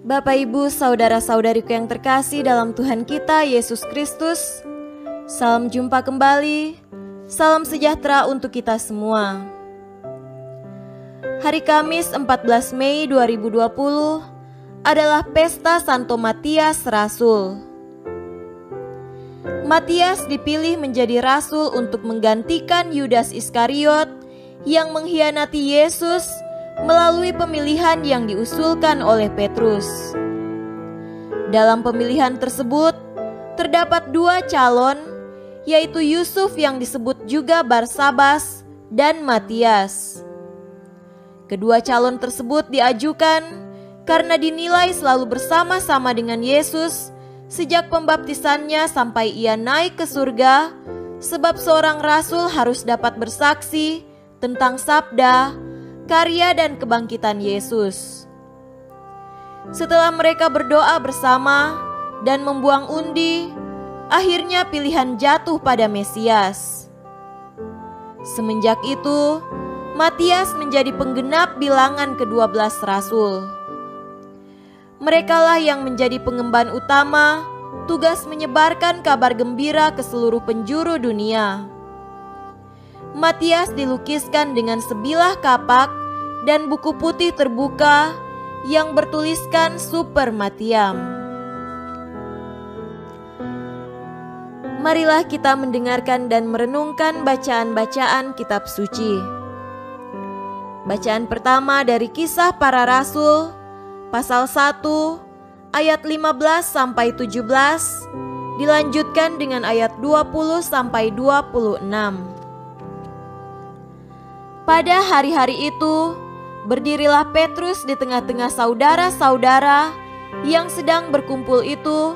Bapak, Ibu, saudara-saudariku yang terkasih dalam Tuhan kita Yesus Kristus, salam jumpa kembali, salam sejahtera untuk kita semua. Hari Kamis 14 Mei 2020 adalah Pesta Santo Matias Rasul. Matias dipilih menjadi rasul untuk menggantikan Yudas Iskariot yang mengkhianati Yesus melalui pemilihan yang diusulkan oleh Petrus. Dalam pemilihan tersebut, terdapat dua calon, yaitu Yusuf yang disebut juga Barsabas dan Matias. Kedua calon tersebut diajukan karena dinilai selalu bersama-sama dengan Yesus sejak pembaptisannya sampai ia naik ke surga, sebab seorang rasul harus dapat bersaksi tentang sabda, karya dan kebangkitan Yesus. Setelah mereka berdoa bersama dan membuang undi, akhirnya pilihan jatuh pada Mesias. Semenjak itu, Matias menjadi penggenap bilangan ke-12 rasul. Merekalah yang menjadi pengemban utama tugas menyebarkan kabar gembira ke seluruh penjuru dunia. Matias dilukiskan dengan sebilah kapak dan buku putih terbuka yang bertuliskan Super Matiam. Marilah kita mendengarkan dan merenungkan bacaan-bacaan kitab suci. Bacaan pertama dari Kisah Para Rasul, pasal 1, ayat 15 sampai 17, dilanjutkan dengan ayat 20 sampai 26. Pada hari-hari itu, berdirilah Petrus di tengah-tengah saudara-saudara yang sedang berkumpul itu,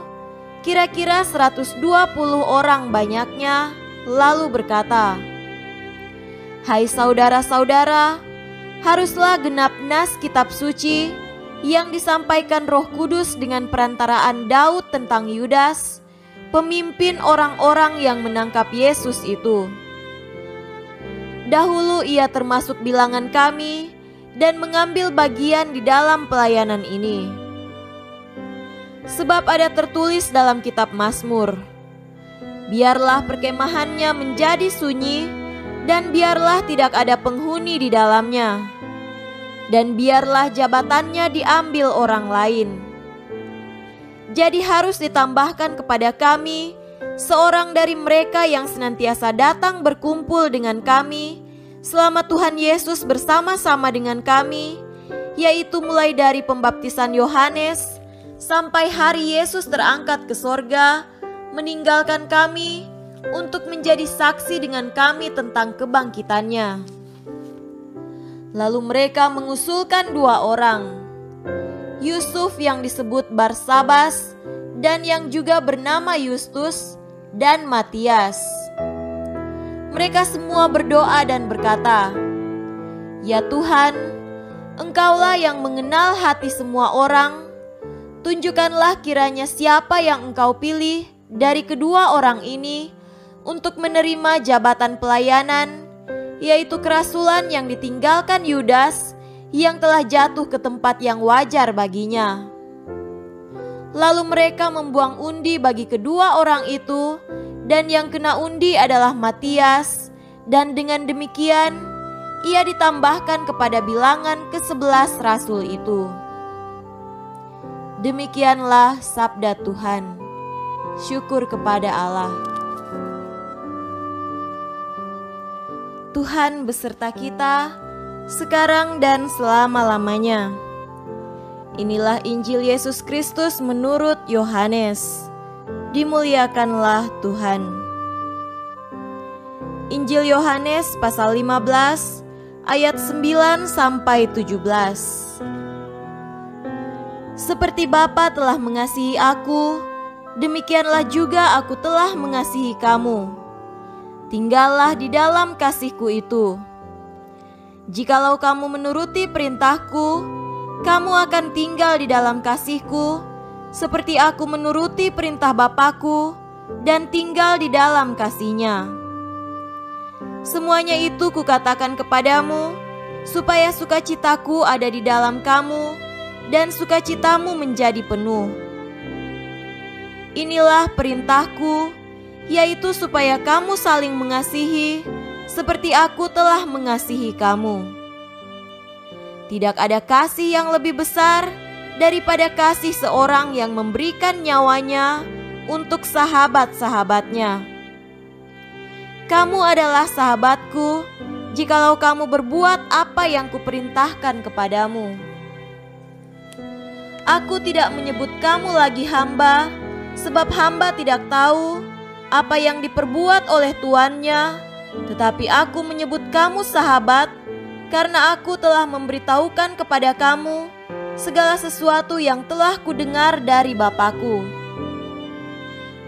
kira-kira 120 orang banyaknya, lalu berkata, "Hai saudara-saudara, haruslah genap nas kitab suci yang disampaikan Roh Kudus dengan perantaraan Daud tentang Yudas, pemimpin orang-orang yang menangkap Yesus itu. Dahulu ia termasuk bilangan kami dan mengambil bagian di dalam pelayanan ini. Sebab ada tertulis dalam kitab Mazmur, biarlah perkemahannya menjadi sunyi dan biarlah tidak ada penghuni di dalamnya, dan biarlah jabatannya diambil orang lain. Jadi harus ditambahkan kepada kami seorang dari mereka yang senantiasa datang berkumpul dengan kami selama Tuhan Yesus bersama-sama dengan kami, yaitu mulai dari pembaptisan Yohanes sampai hari Yesus terangkat ke sorga, meninggalkan kami untuk menjadi saksi dengan kami tentang kebangkitannya." Lalu mereka mengusulkan dua orang, Yusuf yang disebut Barsabas dan yang juga bernama Yustus, dan Matias. Mereka semua berdoa dan berkata, "Ya Tuhan, Engkaulah yang mengenal hati semua orang. Tunjukkanlah kiranya siapa yang Engkau pilih dari kedua orang ini untuk menerima jabatan pelayanan, yaitu kerasulan yang ditinggalkan Yudas yang telah jatuh ke tempat yang wajar baginya." Lalu mereka membuang undi bagi kedua orang itu, dan yang kena undi adalah Matias, dan dengan demikian ia ditambahkan kepada bilangan ke-11 rasul itu. Demikianlah sabda Tuhan. Syukur kepada Allah. Tuhan beserta kita sekarang dan selama-lamanya. Inilah Injil Yesus Kristus menurut Yohanes. Dimuliakanlah Tuhan. Injil Yohanes pasal 15 ayat 9 sampai 17. Seperti Bapa telah mengasihi aku, demikianlah juga aku telah mengasihi kamu. Tinggallah di dalam kasih-Ku itu. Jikalau kamu menuruti perintah-Ku, kamu akan tinggal di dalam kasih-Ku, seperti aku menuruti perintah Bapa-Ku dan tinggal di dalam kasih-Nya. Semuanya itu Kukatakan kepadamu, supaya sukacitaku ada di dalam kamu, dan sukacitamu menjadi penuh. Inilah perintahku, yaitu supaya kamu saling mengasihi seperti aku telah mengasihi kamu. Tidak ada kasih yang lebih besar daripada kasih seorang yang memberikan nyawanya untuk sahabat-sahabatnya. Kamu adalah sahabatku jikalau kamu berbuat apa yang kuperintahkan kepadamu. Aku tidak menyebut kamu lagi hamba, sebab hamba tidak tahu apa yang diperbuat oleh tuannya, tetapi aku menyebut kamu sahabat, karena aku telah memberitahukan kepada kamu segala sesuatu yang telah kudengar dari Bapa-Ku.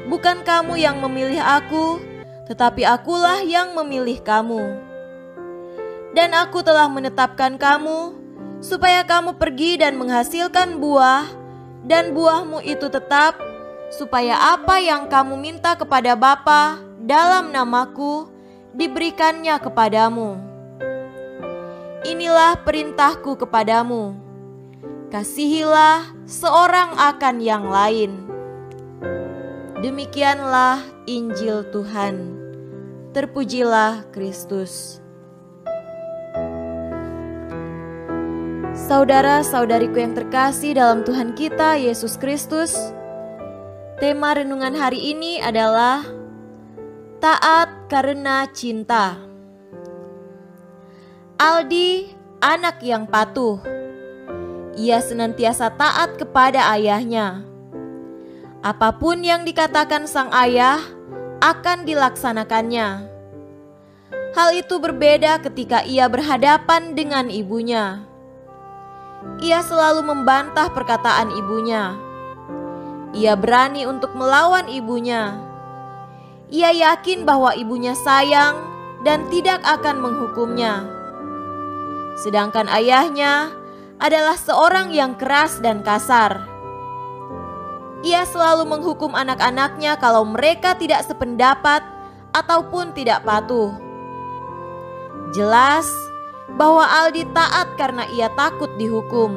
Bukan kamu yang memilih aku, tetapi akulah yang memilih kamu. Dan aku telah menetapkan kamu, supaya kamu pergi dan menghasilkan buah, dan buahmu itu tetap, supaya apa yang kamu minta kepada Bapa dalam namaku, diberikannya kepadamu. Inilah perintahku kepadamu, kasihilah seorang akan yang lain. Demikianlah Injil Tuhan. Terpujilah Kristus. Saudara-saudariku yang terkasih dalam Tuhan kita Yesus Kristus, tema renungan hari ini adalah taat karena cinta. Aldi, anak yang patuh. Ia senantiasa taat kepada ayahnya. Apapun yang dikatakan sang ayah akan dilaksanakannya. Hal itu berbeda ketika ia berhadapan dengan ibunya. Ia selalu membantah perkataan ibunya. Ia berani untuk melawan ibunya. Ia yakin bahwa ibunya sayang dan tidak akan menghukumnya. Sedangkan ayahnya adalah seorang yang keras dan kasar. Ia selalu menghukum anak-anaknya kalau mereka tidak sependapat ataupun tidak patuh. Jelas bahwa Aldi taat karena ia takut dihukum.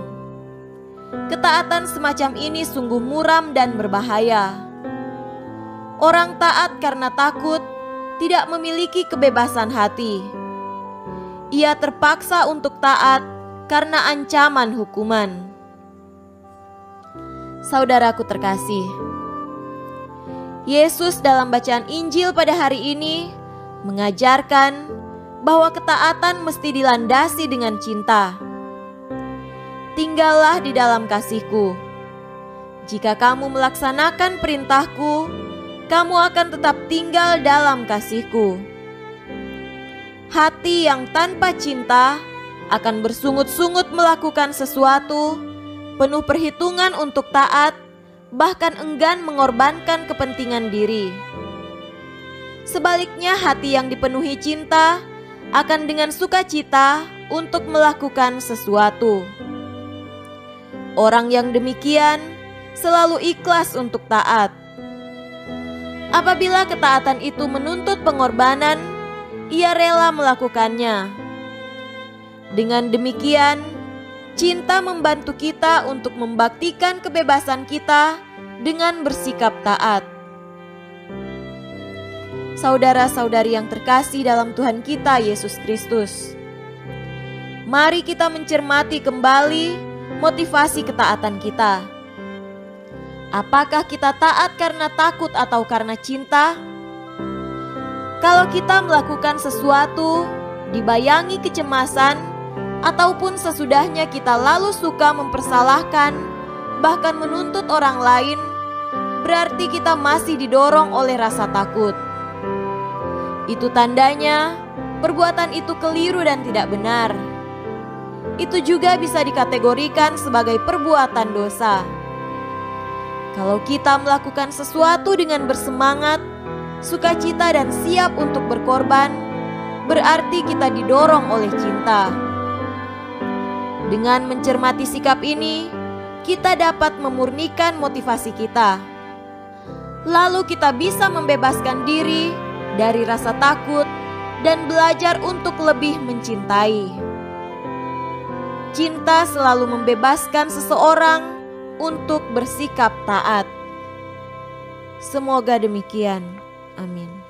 Ketaatan semacam ini sungguh muram dan berbahaya. Orang taat karena takut tidak memiliki kebebasan hati. Ia terpaksa untuk taat karena ancaman hukuman. Saudaraku terkasih, Yesus dalam bacaan Injil pada hari ini mengajarkan bahwa ketaatan mesti dilandasi dengan cinta. Tinggallah di dalam kasih-Ku. Jika kamu melaksanakan perintah-Ku, kamu akan tetap tinggal dalam kasih-Ku. Hati yang tanpa cinta akan bersungut-sungut melakukan sesuatu, penuh perhitungan untuk taat, bahkan enggan mengorbankan kepentingan diri. Sebaliknya, hati yang dipenuhi cinta akan dengan sukacita untuk melakukan sesuatu. Orang yang demikian selalu ikhlas untuk taat. Apabila ketaatan itu menuntut pengorbanan, ia rela melakukannya. Dengan demikian, cinta membantu kita untuk membaktikan kebebasan kita dengan bersikap taat. Saudara-saudari yang terkasih dalam Tuhan kita Yesus Kristus, mari kita mencermati kembali motivasi ketaatan kita. Apakah kita taat karena takut atau karena cinta? Kalau kita melakukan sesuatu, dibayangi kecemasan, ataupun sesudahnya kita lalu suka mempersalahkan, bahkan menuntut orang lain, berarti kita masih didorong oleh rasa takut. Itu tandanya perbuatan itu keliru dan tidak benar. Itu juga bisa dikategorikan sebagai perbuatan dosa. Kalau kita melakukan sesuatu dengan bersemangat, sukacita dan siap untuk berkorban, berarti kita didorong oleh cinta. Dengan mencermati sikap ini, kita dapat memurnikan motivasi kita. Lalu kita bisa membebaskan diri dari rasa takut dan belajar untuk lebih mencintai. cinta selalu membebaskan seseorang untuk bersikap taat. Semoga demikian. Amin.